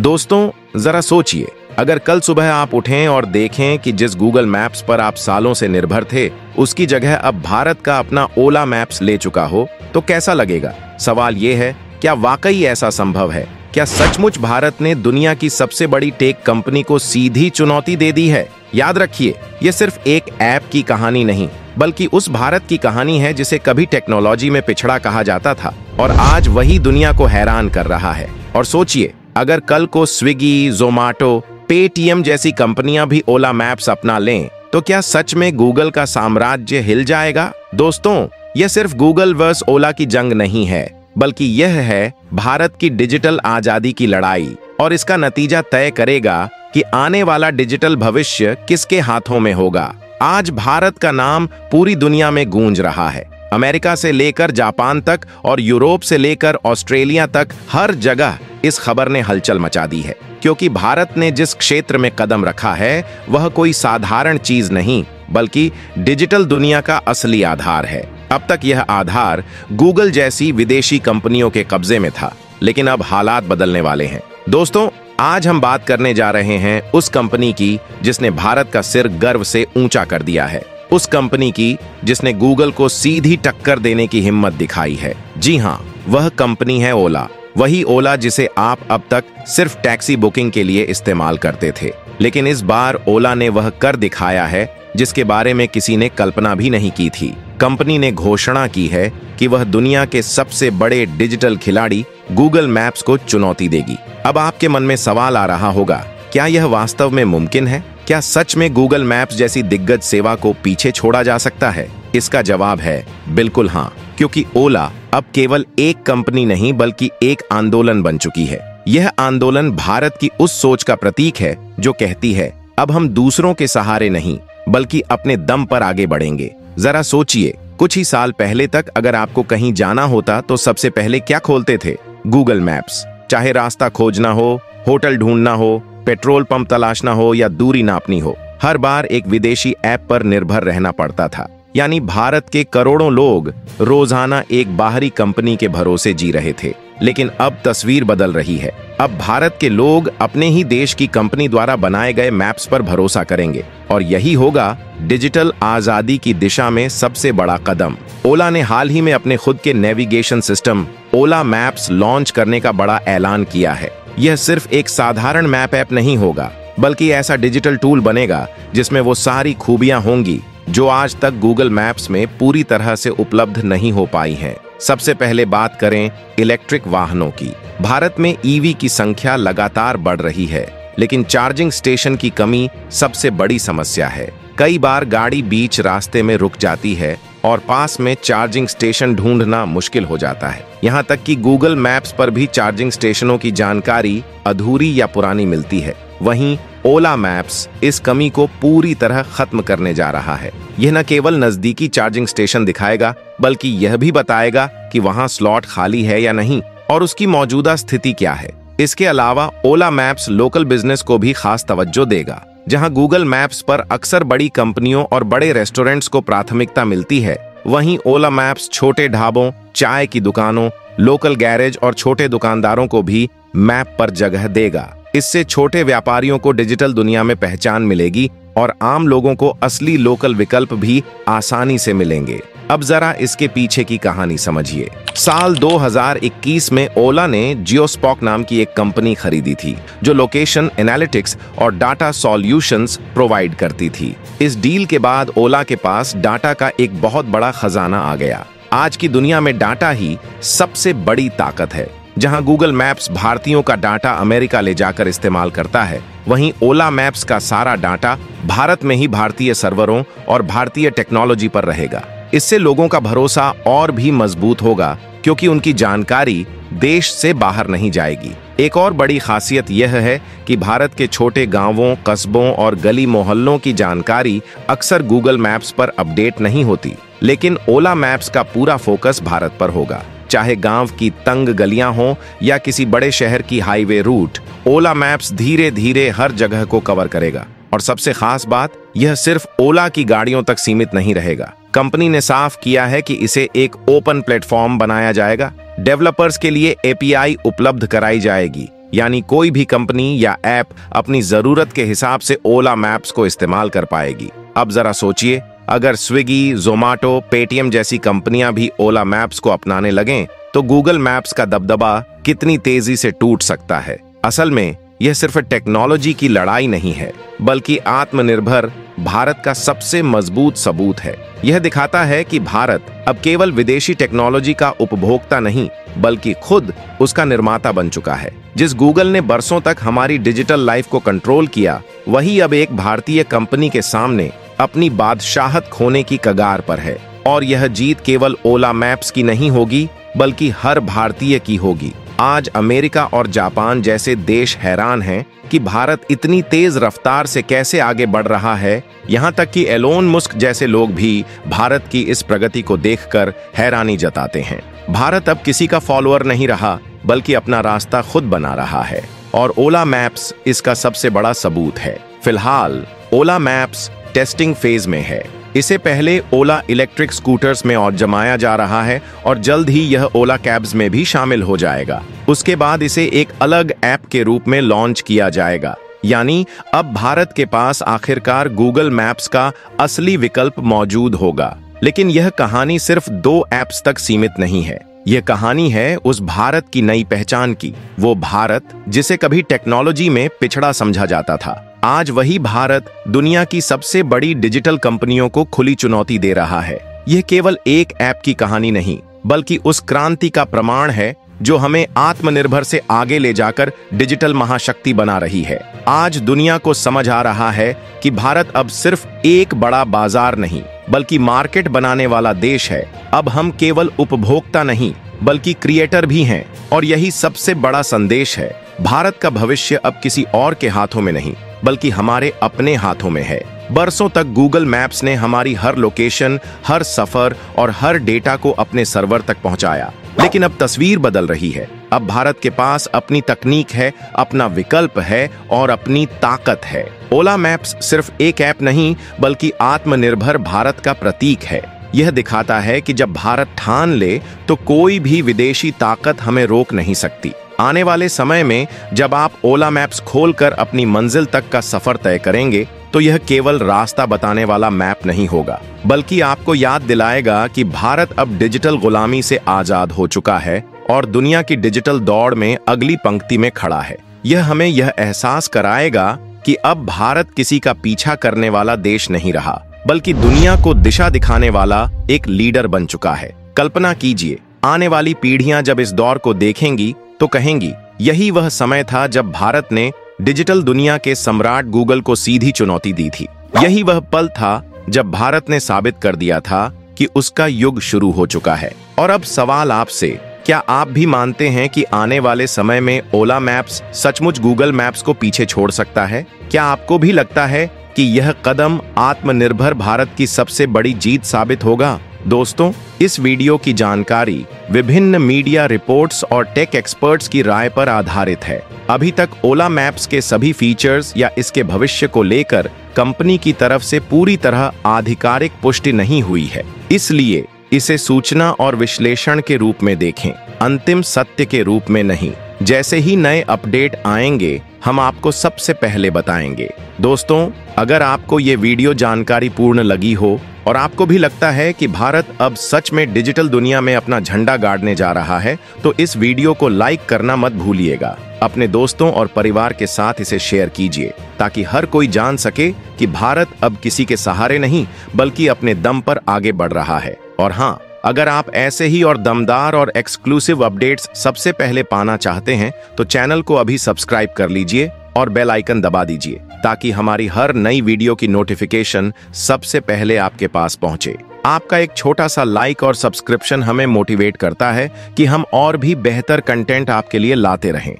दोस्तों जरा सोचिए, अगर कल सुबह आप उठें और देखें कि जिस गूगल मैप्स पर आप सालों से निर्भर थे, उसकी जगह अब भारत का अपना ओला मैप्स ले चुका हो, तो कैसा लगेगा? सवाल ये है, क्या वाकई ऐसा संभव है? क्या सचमुच भारत ने दुनिया की सबसे बड़ी टेक कंपनी को सीधी चुनौती दे दी है? याद रखिए, ये सिर्फ एक ऐप की कहानी नहीं, बल्कि उस भारत की कहानी है जिसे कभी टेक्नोलॉजी में पिछड़ा कहा जाता था और आज वही दुनिया को हैरान कर रहा है। और सोचिए, अगर कल को स्विगी, जोमैटो, पेटीएम जैसी कंपनियां भी ओला मैप्स अपना लें, तो क्या सच में गूगल का साम्राज्य हिल जाएगा? दोस्तों, यह सिर्फ गूगल वर्स ओला की जंग नहीं है, बल्कि यह है भारत की डिजिटल आजादी की लड़ाई, और इसका नतीजा तय करेगा कि आने वाला डिजिटल भविष्य किसके हाथों में होगा। आज भारत का नाम पूरी दुनिया में गूंज रहा है। अमेरिका से लेकर जापान तक और यूरोप से लेकर ऑस्ट्रेलिया तक हर जगह इस खबर ने हलचल मचा दी है, क्योंकि भारत ने जिस क्षेत्र में कदम रखा है वह कोई साधारण चीज नहीं, बल्कि डिजिटल दुनिया का असली आधार है। अब तक यह आधार गूगल जैसी विदेशी कंपनियों के कब्जे में था, लेकिन अब हालात बदलने वाले हैं। दोस्तों, आज हम बात करने जा रहे हैं उस कंपनी की जिसने भारत का सिर गर्व से ऊंचा कर दिया है, उस कंपनी की जिसने गूगल को सीधी टक्कर देने की हिम्मत दिखाई है। जी हाँ, वह कंपनी है ओला। वही ओला जिसे आप अब तक सिर्फ टैक्सी बुकिंग के लिए इस्तेमाल करते थे, लेकिन इस बार ओला ने वह कर दिखाया है जिसके बारे में किसी ने कल्पना भी नहीं की थी। कंपनी ने घोषणा की है कि वह दुनिया के सबसे बड़े डिजिटल खिलाड़ी गूगल मैप्स को चुनौती देगी। अब आपके मन में सवाल आ रहा होगा, क्या यह वास्तव में मुमकिन है? क्या सच में गूगल मैप्स जैसी दिग्गज सेवा को पीछे छोड़ा जा सकता है? इसका जवाब है बिल्कुल हाँ, क्योंकि ओला अब केवल एक कंपनी नहीं बल्कि एक आंदोलन बन चुकी है। यह आंदोलन भारत की उस सोच का प्रतीक है जो कहती है, अब हम दूसरों के सहारे नहीं बल्कि अपने दम पर आगे बढ़ेंगे। जरा सोचिए, कुछ ही साल पहले तक अगर आपको कहीं जाना होता तो सबसे पहले क्या खोलते थे? Google maps. चाहे रास्ता खोजना हो, होटल ढूंढना हो, पेट्रोल पंप तलाशना हो या दूरी नापनी हो, हर बार एक विदेशी ऐप पर निर्भर रहना पड़ता था। यानी भारत के करोड़ों लोग रोजाना एक बाहरी कंपनी के भरोसे जी रहे थे। लेकिन अब तस्वीर बदल रही है। अब भारत के लोग अपने ही देश की कंपनी द्वारा बनाए गए मैप्स पर भरोसा करेंगे, और यही होगा डिजिटल आजादी की दिशा में सबसे बड़ा कदम। ओला ने हाल ही में अपने खुद के नेविगेशन सिस्टम ओला मैप्स लॉन्च करने का बड़ा ऐलान किया है। यह सिर्फ एक साधारण मैप ऐप नहीं होगा, बल्कि ऐसा डिजिटल टूल बनेगा जिसमें वो सारी खूबियां होंगी जो आज तक गूगल मैप्स में पूरी तरह से उपलब्ध नहीं हो पाई हैं। सबसे पहले बात करें इलेक्ट्रिक वाहनों की। भारत में ईवी की संख्या लगातार बढ़ रही है, लेकिन चार्जिंग स्टेशन की कमी सबसे बड़ी समस्या है। कई बार गाड़ी बीच रास्ते में रुक जाती है और पास में चार्जिंग स्टेशन ढूंढना मुश्किल हो जाता है। यहाँ तक कि गूगल मैप्स पर भी चार्जिंग स्टेशनों की जानकारी अधूरी या पुरानी मिलती है। वहीं ओला मैप्स इस कमी को पूरी तरह खत्म करने जा रहा है। यह न केवल नजदीकी चार्जिंग स्टेशन दिखाएगा, बल्कि यह भी बताएगा कि वहां स्लॉट खाली है या नहीं और उसकी मौजूदा स्थिति क्या है। इसके अलावा ओला मैप्स लोकल बिजनेस को भी खास तवज्जो देगा। जहां गूगल मैप्स पर अक्सर बड़ी कंपनियों और बड़े रेस्टोरेंट्स को प्राथमिकता मिलती है, वहीं ओला मैप्स छोटे ढाबों, चाय की दुकानों, लोकल गैरेज और छोटे दुकानदारों को भी मैप पर जगह देगा। इससे छोटे व्यापारियों को डिजिटल दुनिया में पहचान मिलेगी और आम लोगों को असली लोकल विकल्प भी आसानी से मिलेंगे। अब जरा इसके पीछे की कहानी समझिए। साल 2021 में ओला ने जियोस्पॉक नाम की एक कंपनी खरीदी थी, जो लोकेशन एनालिटिक्स और डाटा सॉल्यूशंस प्रोवाइड करती थी। इस डील के बाद ओला के पास डाटा का एक बहुत बड़ा खजाना आ गया। आज की दुनिया में डाटा ही सबसे बड़ी ताकत है। जहां गूगल मैप्स भारतीयों का डाटा अमेरिका ले जाकर इस्तेमाल करता है, वहीं ओला मैप्स का सारा डाटा भारत में ही भारतीय सर्वरों और भारतीय टेक्नोलॉजी पर रहेगा। इससे लोगों का भरोसा और भी मजबूत होगा, क्योंकि उनकी जानकारी देश से बाहर नहीं जाएगी। एक और बड़ी खासियत यह है कि भारत के छोटे गांवों, कस्बों और गली मोहल्लों की जानकारी अक्सर गूगल मैप्स पर अपडेट नहीं होती, लेकिन ओला मैप्स का पूरा फोकस भारत पर होगा। चाहे गांव की तंग गलियां हों या किसी बड़े शहर की हाईवे रूट, ओला मैप्स धीरे धीरे हर जगह को कवर करेगा। और सबसे खास बात, यह सिर्फ ओला की गाड़ियों तक सीमित नहीं रहेगा। कंपनी ने साफ किया है कि इसे एक ओपन प्लेटफॉर्म बनाया जाएगा। डेवलपर्स के लिए एपीआई उपलब्ध कराई जाएगी यानी कोई भी कंपनी या ऐप अपनी जरूरत के हिसाब से ओला मैप्स को इस्तेमाल कर पाएगी। अब जरा सोचिए, अगर स्विगी, जोमैटो, पेटीएम जैसी कंपनियां भी ओला मैप्स को अपनाने लगें तो गूगल मैप्स का दबदबा कितनी तेजी से टूट सकता है। असल में यह सिर्फ टेक्नोलॉजी की लड़ाई नहीं है, बल्कि आत्मनिर्भर भारत का सबसे मजबूत सबूत है। यह दिखाता है कि भारत अब केवल विदेशी टेक्नोलॉजी का उपभोक्ता नहीं, बल्कि खुद उसका निर्माता बन चुका है। जिस गूगल ने बरसों तक हमारी डिजिटल लाइफ को कंट्रोल किया, वही अब एक भारतीय कंपनी के सामने अपनी बादशाहत खोने की कगार पर है। और यह जीत केवल ओला मैप्स की नहीं होगी, बल्कि हर भारतीय की होगी। आज अमेरिका और जापान जैसे देश हैरान हैं कि भारत इतनी तेज रफ्तार से कैसे आगे बढ़ रहा है। यहाँ तक कि एलोन मस्क जैसे लोग भी भारत की इस प्रगति को देखकर हैरानी जताते हैं। भारत अब किसी का फॉलोअर नहीं रहा, बल्कि अपना रास्ता खुद बना रहा है, और ओला मैप्स इसका सबसे बड़ा सबूत है। फिलहाल ओला मैप्स टेस्टिंग फेज में है। इसे पहले ओला इलेक्ट्रिक स्कूटर्स में और जमाया जा रहा है और जल्द ही यह ओला कैब्स में भी शामिल हो जाएगा। उसके बाद इसे एक अलग ऐप के रूप में लॉन्च किया जाएगा। यानी अब भारत के पास आखिरकार गूगल मैप्स का असली विकल्प मौजूद होगा। लेकिन यह कहानी सिर्फ 2 ऐप्स तक सीमित नहीं है। यह कहानी है उस भारत की नई पहचान की। वो भारत जिसे कभी टेक्नोलॉजी में पिछड़ा समझा जाता था, आज वही भारत दुनिया की सबसे बड़ी डिजिटल कंपनियों को खुली चुनौती दे रहा है। यह केवल एक ऐप की कहानी नहीं, बल्कि उस क्रांति का प्रमाण है जो हमें आत्मनिर्भर से आगे ले जाकर डिजिटल महाशक्ति बना रही है। आज दुनिया को समझ आ रहा है कि भारत अब सिर्फ एक बड़ा बाजार नहीं, बल्कि मार्केट बनाने वाला देश है। अब हम केवल उपभोक्ता नहीं, बल्कि क्रिएटर भी हैं, और यही सबसे बड़ा संदेश है। भारत का भविष्य अब किसी और के हाथों में नहीं, बल्कि हमारे अपने हाथों में है। बरसों तक गूगल मैप्स ने हमारी हर लोकेशन, हर सफर और हर डेटा को अपने सर्वर तक पहुंचाया। लेकिन अब तस्वीर बदल रही है। अब भारत के पास अपनी तकनीक है, अपना विकल्प है और अपनी ताकत है। ओला मैप्स सिर्फ एक ऐप नहीं, बल्कि आत्मनिर्भर भारत का प्रतीक है। यह दिखाता है कि जब भारत ठान ले तो कोई भी विदेशी ताकत हमें रोक नहीं सकती। आने वाले समय में जब आप ओला मैप्स खोलकर अपनी मंजिल तक का सफर तय करेंगे, तो यह केवल रास्ता बताने वाला मैप नहीं होगा, बल्कि आपको याद दिलाएगा कि भारत अब डिजिटल गुलामी से आजाद हो चुका है और दुनिया की डिजिटल दौड़ में अगली पंक्ति में खड़ा है। यह हमें यह एहसास कराएगा कि अब भारत किसी का पीछा करने वाला देश नहीं रहा, बल्कि दुनिया को दिशा दिखाने वाला एक लीडर बन चुका है। कल्पना कीजिए, आने वाली पीढ़ियां जब इस दौर को देखेंगी तो कहेंगी, यही वह समय था जब भारत ने डिजिटल दुनिया के सम्राट गूगल को सीधी चुनौती दी थी। यही वह पल था जब भारत ने साबित कर दिया था कि उसका युग शुरू हो चुका है। और अब सवाल आपसे, क्या आप भी मानते हैं कि आने वाले समय में ओला मैप्स सचमुच गूगल मैप्स को पीछे छोड़ सकता है? क्या आपको भी लगता है कि यह कदम आत्मनिर्भर भारत की सबसे बड़ी जीत साबित होगा? दोस्तों, इस वीडियो की जानकारी विभिन्न मीडिया रिपोर्ट्स और टेक एक्सपर्ट्स की राय पर आधारित है। अभी तक ओला मैप्स के सभी फीचर्स या इसके भविष्य को लेकर कंपनी की तरफ से पूरी तरह आधिकारिक पुष्टि नहीं हुई है। इसलिए इसे सूचना और विश्लेषण के रूप में देखें, अंतिम सत्य के रूप में नहीं। जैसे ही नए अपडेट आएंगे, हम आपको सबसे पहले बताएंगे। दोस्तों, अगर आपको ये वीडियो जानकारी पूर्ण लगी हो और आपको भी लगता है कि भारत अब सच में डिजिटल दुनिया में अपना झंडा गाड़ने जा रहा है, तो इस वीडियो को लाइक करना मत भूलिएगा। अपने दोस्तों और परिवार के साथ इसे शेयर कीजिए, ताकि हर कोई जान सके कि भारत अब किसी के सहारे नहीं, बल्कि अपने दम पर आगे बढ़ रहा है। और हाँ, अगर आप ऐसे ही और दमदार और एक्सक्लूसिव अपडेट्स सबसे पहले पाना चाहते हैं, तो चैनल को अभी सब्सक्राइब कर लीजिए और बेल आइकन दबा दीजिए, ताकि हमारी हर नई वीडियो की नोटिफिकेशन सबसे पहले आपके पास पहुंचे। आपका एक छोटा सा लाइक और सब्सक्रिप्शन हमें मोटिवेट करता है कि हम और भी बेहतर कंटेंट आपके लिए लाते रहें।